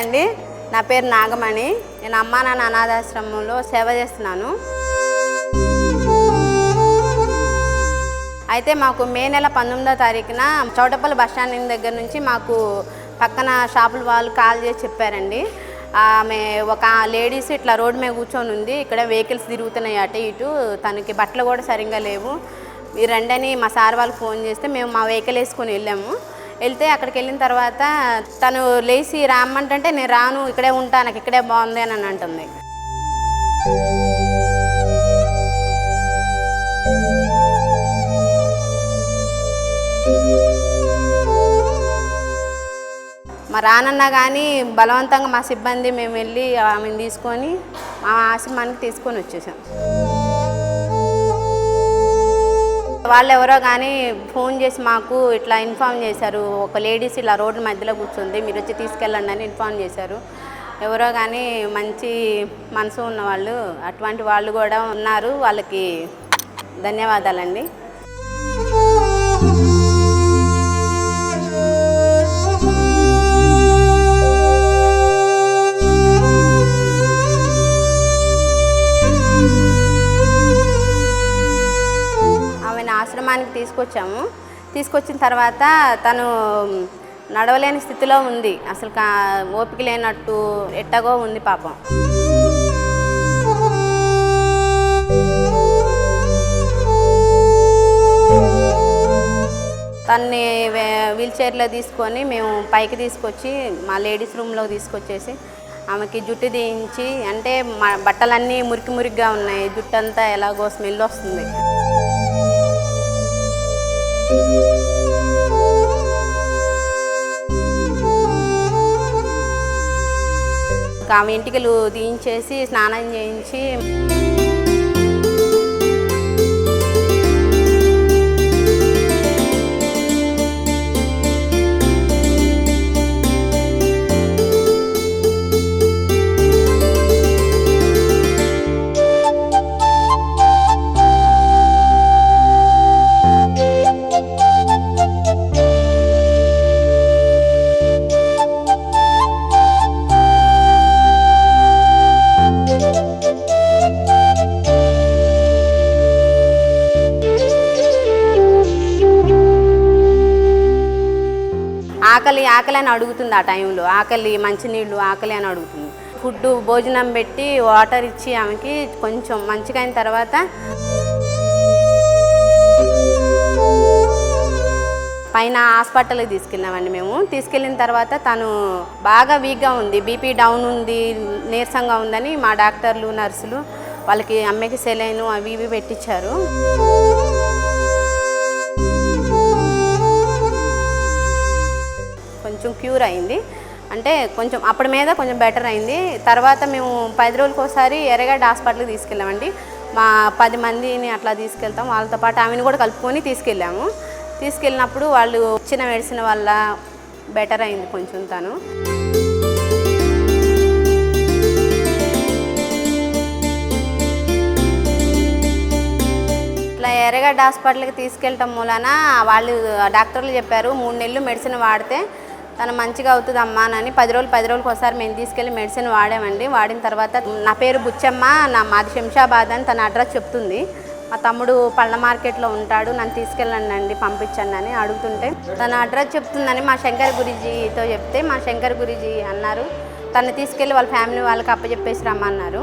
అండి. నా పేరు నాగమణి. నేను అమ్మా నాన్న అనాథాశ్రమంలో సేవ చేస్తున్నాను. అయితే మాకు మే నెల 19వ తారీఖున చౌటపల్లి బస్టాండ్ దగ్గర నుంచి మాకు పక్కన షాపుల వాళ్ళు కాల్ చేసి చెప్పారండి. ఆమె ఒక లేడీస్ ఇట్లా రోడ్డు మీద కూర్చొని ఉంది, ఇక్కడ వెహికల్స్ తిరుగుతున్నాయి అటు ఇటు, తనకి బట్టలు కూడా సరిగ్గా లేవు, మీరు రండి అని మా సార్ వాళ్ళు ఫోన్ చేస్తే మేము మా వెహికల్ వేసుకొని వెళ్ళాము. వెళ్తే అక్కడికి వెళ్ళిన తర్వాత తను లేచి రామ్మంటే నేను రాను, ఇక్కడే ఉంటాను, నాకు ఇక్కడే బాగుంది అని అంటుంది. మా రానన్నా కానీ బలవంతంగా మా సిబ్బంది మేము వెళ్ళి ఆమెను తీసుకొని మా ఆశ్రమానికి తీసుకొని వచ్చేసాం. వాళ్ళు ఎవరో కానీ ఫోన్ చేసి మాకు ఇట్లా ఇన్ఫామ్ చేశారు, ఒక లేడీస్ ఇలా రోడ్డు మధ్యలో కూర్చుంది, మీరు వచ్చి తీసుకెళ్ళండి అని ఇన్ఫామ్ చేశారు. ఎవరో కానీ మంచి మనసు ఉన్నవాళ్ళు, అటువంటి వాళ్ళు కూడా ఉన్నారు. వాళ్ళకి ధన్యవాదాలండి. ఆశ్రమానికి తీసుకొచ్చిన తర్వాత తను నడవలేని స్థితిలో ఉంది, అసలు ఓపిక లేనట్టు ఎట్టగో ఉంది పాపం. తన్ని వీల్ చైర్లో తీసుకొని మేము పైకి తీసుకొచ్చి మా లేడీస్ రూమ్లోకి తీసుకొచ్చేసి ఆమెకి జుట్టు తీయించి, అంటే మా బట్టలన్నీ మురికిగా ఉన్నాయి, జుట్టు అంతా ఎలాగో స్మెల్ వస్తుంది. ఆమె ఇంటికలు తీయించేసి స్నానం చేయించి ఆకలి అని అడుగుతుంది. ఆ టైంలో ఆకలి, మంచినీళ్ళు, ఆకలి అని అడుగుతుంది. ఫుడ్ భోజనం పెట్టి వాటర్ ఇచ్చి ఆమెకి కొంచెం మంచిగా అయిన తర్వాత పైన హాస్పిటల్కి తీసుకెళ్ళామండి. మేము తీసుకెళ్ళిన తర్వాత తను బాగా వీక్గా ఉంది, బీపీ డౌన్ ఉంది, నీరసంగా ఉందని మా డాక్టర్లు నర్సులు వాళ్ళకి అమ్మకి సెలైన్ అవి ఇవి పెట్టించారు. కొంచెం క్యూర్ అయింది, అంటే కొంచెం అప్పటి మీద కొంచెం బెటర్ అయింది. తర్వాత మేము 10 రోజులకు ఒకసారి ఎర్రగడ్డ హాస్పిటల్కి తీసుకెళ్ళామండి. మా 10 మందిని అట్లా తీసుకెళ్తాం, వాళ్ళతో పాటు ఆమెను కూడా కలుపుకొని తీసుకెళ్ళాము. తీసుకెళ్ళినప్పుడు వాళ్ళు ఇచ్చిన మెడిసిన్ వల్ల బెటర్ అయింది కొంచెం. తను ఇట్లా ఎర్రగడ్డ హాస్పిటల్కి తీసుకెళ్ళటం మూలన వాళ్ళు డాక్టర్లు చెప్పారు 3 నెలలు మెడిసిన్ వాడితే తను మంచిగా అవుతుందమ్మా అని. 10 రోజులకు ఒకసారి మేము తీసుకెళ్ళి మెడిసిన్ వాడామండి. వాడిన తర్వాత నా పేరు బుచ్చమ్మ, మాది శంషాబాద్ అని తన అడ్రస్ చెప్తుంది. మా తమ్ముడు పళ్ళ మార్కెట్లో ఉంటాడు, నన్ను తీసుకెళ్ళండి పంపించండి అని అడుగుతుంటే తన అడ్రస్ చెప్తుందని మా శంకర్ గురూజీతో చెప్తే మా శంకర్ గురూజీ అన్నారు తను తీసుకెళ్ళి వాళ్ళ ఫ్యామిలీ వాళ్ళకి అప్పచెప్పేసి రమ్మన్నారు.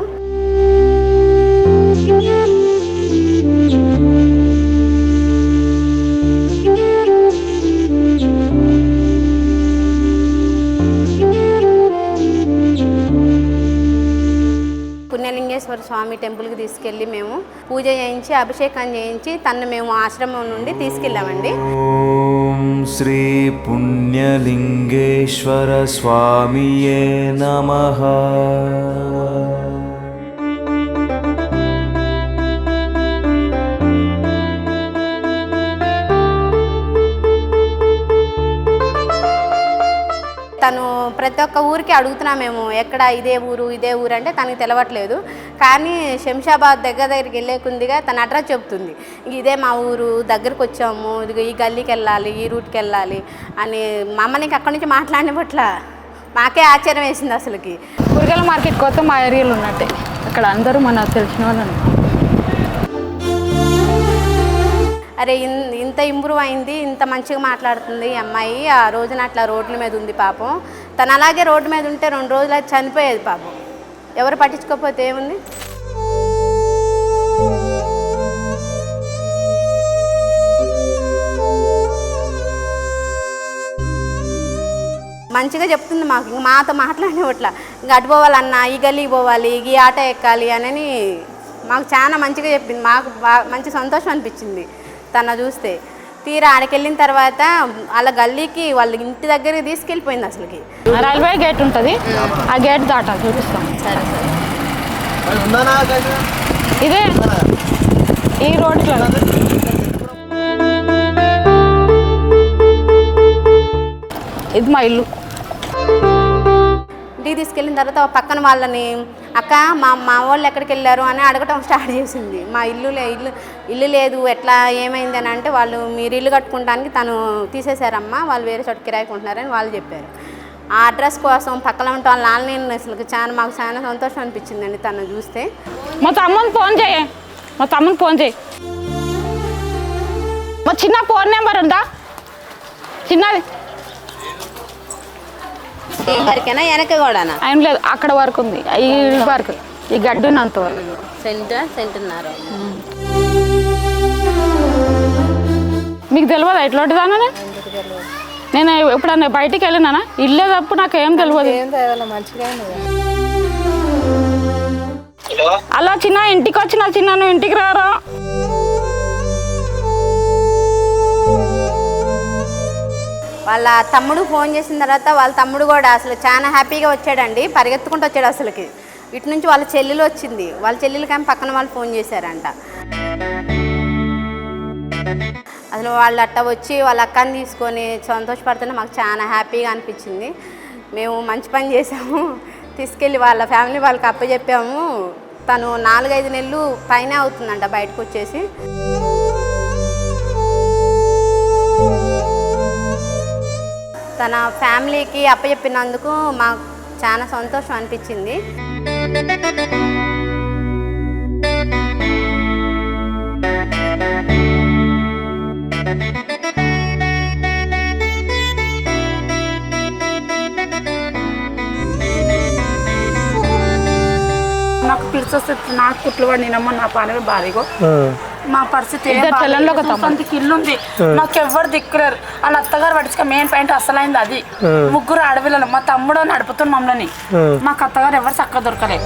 పుణ్యలింగేశ్వర స్వామి టెంపుల్కి తీసుకెళ్ళి మేము పూజ చేయించి అభిషేకం చేయించి తను మేము ఆశ్రమం నుండి తీసుకెళ్ళామండి. ఓం శ్రీ పుణ్యలింగేశ్వర స్వామియే నమః. తను ప్రతి ఒక్క ఊరికి అడుగుతున్నా మేము, ఎక్కడ ఇదే ఊరు అంటే తనకి తెలవట్లేదు. కానీ శంషాబాద్ దగ్గరికి వెళ్ళేకుందిగా తన అడ్రస్ చెప్తుంది, ఇదే మా ఊరు, దగ్గరికి వచ్చాము, ఇదిగో ఈ గల్లీకి వెళ్ళాలి, ఈ రూట్కి వెళ్ళాలి అని. మమ్మల్ని అక్కడి నుంచి మాట్లాడినట్ల మాకే ఆశ్చర్యం వేసింది అసలుకి. కూరగాయల మార్కెట్ కొత్త మా ఏరియాలో ఉన్నట్టే, అక్కడ అందరూ మన తెలిసిన వాళ్ళని. అరే ఇంత ఇంప్రూవ్ అయింది, ఇంత మంచిగా మాట్లాడుతుంది ఈ అమ్మాయి. ఆ రోజున అట్లా రోడ్ల మీద ఉంది పాపం. తను అలాగే రోడ్డు మీద ఉంటే 2 రోజులు అయితే చనిపోయేది పాపం. ఎవరు పట్టించుకోకపోతే ఏముంది. మంచిగా చెప్తుంది మాకు, ఇంక మాతో మాట్లాడేవట్లా. ఇంక అటు పోవాలన్నా, ఈ గల్లీకి పోవాలి, ఈ ఆటో ఎక్కాలి అని మాకు చాలా మంచిగా చెప్పింది. మాకు మంచి సంతోషం అనిపించింది తన చూస్తే. తీరా ఆడికి వెళ్ళిన తర్వాత వాళ్ళ గల్లీకి వాళ్ళ ఇంటి దగ్గరికి తీసుకెళ్ళిపోయింది అసలుకి. రైల్వే గేట్ ఉంటుంది, ఆ గేట్ దాటాలి, చూపిస్తాం. సరే ఇదే ఈ రోడ్లో ఇది మా ఇల్లు. ఇంటికి తీసుకెళ్ళిన తర్వాత పక్కన వాళ్ళని, అక్క మా వాళ్ళు ఎక్కడికి వెళ్ళారు అని అడగటం స్టార్ట్ చేసింది. మా ఇల్లు లేదు, ఎట్లా ఏమైంది అని అంటే, వాళ్ళు మీరు ఇల్లు కట్టుకోవడానికి తను తీసేశారమ్మా, వాళ్ళు వేరే చోట కిరాయికి ఉంటున్నారని వాళ్ళు చెప్పారు. ఆ అడ్రస్ కోసం పక్కన ఉంటే వాళ్ళ నాన్న అసలు మాకు చాలా సంతోషం అనిపించిందండి తను చూస్తే. మా తమ్ముని ఫోన్ చేయి, మా చిన్న ఫోన్ నెంబర్ ఉందా చిన్నది? వరకేనా వెనక కూడానా? ఏం లేదు, అక్కడ వరకు ఉంది, ఈ వరకు, ఈ గడ్డి ఉన్నంత వరకు. సెంటున్నారు. మీకు తెలియదు ఎట్లాంటిదానా? నేను ఎప్పుడన్నా బయటికి వెళ్ళినానా? ఇల్లే తప్పు నాకు ఏం తెలియదు. అలా చిన్న ఇంటికి వచ్చిన, చిన్న నువ్వు ఇంటికి రారా? వాళ్ళ తమ్ముడు ఫోన్ చేసిన తర్వాత వాళ్ళ తమ్ముడు కూడా అసలు చాలా హ్యాపీగా వచ్చాడండి, పరిగెత్తుకుంటూ వచ్చాడు అసలుకి. ఇటు నుంచి వాళ్ళ చెల్లెలు వచ్చింది, వాళ్ళ చెల్లెలకి ఆమె పక్కన వాళ్ళు ఫోన్ చేశారంట. అసలు వాళ్ళు అట్ట వచ్చి వాళ్ళ అక్కని తీసుకొని సంతోషపడుతుంటే మాకు చాలా హ్యాపీగా అనిపించింది. మేము మంచి పని చేసాము, తీసుకెళ్ళి వాళ్ళ ఫ్యామిలీ వాళ్ళకి అప్పచెప్పాము. తను 4-5 నెలలు పైన అవుతుందంట బయటకు వచ్చేసి. తన ఫ్యామిలీకి అప్పచెప్పినందుకు మాకు చాలా సంతోషం అనిపించింది. నాకు పిలిచొస్తే నాకు కుట్లు పడినమ్మ, నా పని భారీగో, మా పరిస్థితి ఇల్లు ఉంది, నాకు ఎవరు దిక్కులేరు. వాళ్ళ అత్తగారు పట్టించుక మెయిన్ పాయింట్ అసలైంది అది. 3 ఆడపిల్లలు, మా తమ్ముడు నడుపుతున్న మమ్మల్ని. మాకు అత్తగారు ఎవరు చక్కగా దొరకలేదు.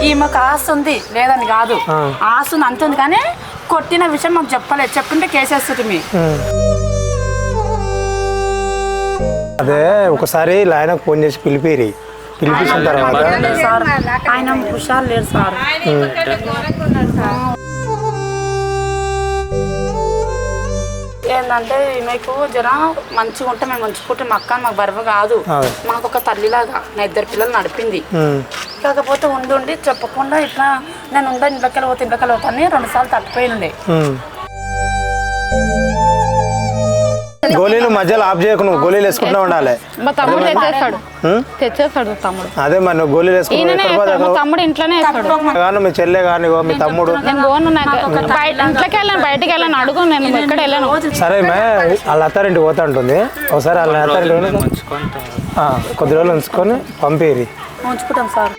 ఈమెకు ఆశ ఉంది లేదని కాదు, ఆశ ఉంది అంత ఉంది, కానీ కొట్టిన విషయం మాకు చెప్పలేదు. చెప్పింటే కేసేస్తుంది మీ. అదే ఒకసారి ఆయనకు ఫోన్ చేసి పిలిపించిన తర్వాత ఆయన హుషారు లేరు సార్. ఏంటంటే మీకు జర మంచిగా ఉంటే మేము ఉంచుకుంటే మా అక్క మాకు బరువు కాదు, మాకు ఒక తల్లిలాగా నా 2 పిల్లలు నడిపింది. కాకపోతే ఉండి చెప్పకుండా ఇట్లా నేను ఇంట్లోకి వెళ్ళిపోతాను 2 సార్లు తప్పిపోయింది. గోళీలు మధ్యలో ఆఫ్ చేయకు, నువ్వు గోళీలు వేసుకుంటూ ఉండాలి. మా తమ్ముడు తెచ్చేస్తాడు తమ్ముడు. అదే మరి నువ్వు గోళీలు వేసుకుంటూ తమ్ముడు ఇంట్లోనే వేస్తాడు. మీ చెల్లె కానీ మీ తమ్ముడు. నేను గోను, ఇంట్లోకి వెళ్ళాను, బయటకి వెళ్ళాను, అడుగు, నేను ఎక్కడ వెళ్ళాను. సరే వాళ్ళ అత్తారింటికి పోతా ఉంటుంది, ఒకసారి వాళ్ళ అత్తారింటి కొద్ది రోజులు ఉంచుకొని పంపిరి. ఉంచుకుంటాం సార్.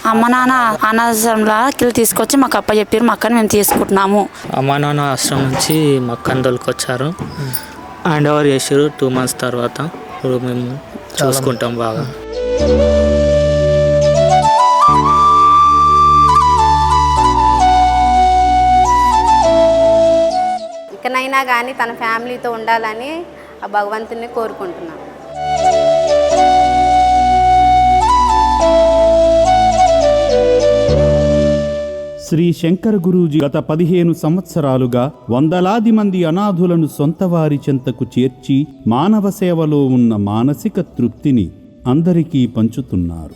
అమ్మ నాన్న అనాథాశ్రమంలోకి తీసుకొచ్చి మాకు అప్ప చెప్పారు, మా అక్కని మేము తీసుకుంటున్నాము. అమ్మ నాన్న ఆశ్రమం నుంచి మా అక్కని తోలుకొచ్చారు, హ్యాండ్ ఓవర్ చేసారు 2 months తర్వాత. ఇప్పుడు మేము చూసుకుంటాం బాగా. ఇకనైనా కానీ తన ఫ్యామిలీతో ఉండాలని ఆ భగవంతుని కోరుకుంటున్నాను. శ్రీ శంకర గురూజీ గత 15 సంవత్సరాలుగా వందలాది మంది అనాథులను సొంతవారి చెంతకు చేర్చి మానవ సేవలో ఉన్న మానసిక తృప్తిని అందరికీ పంచుతున్నారు.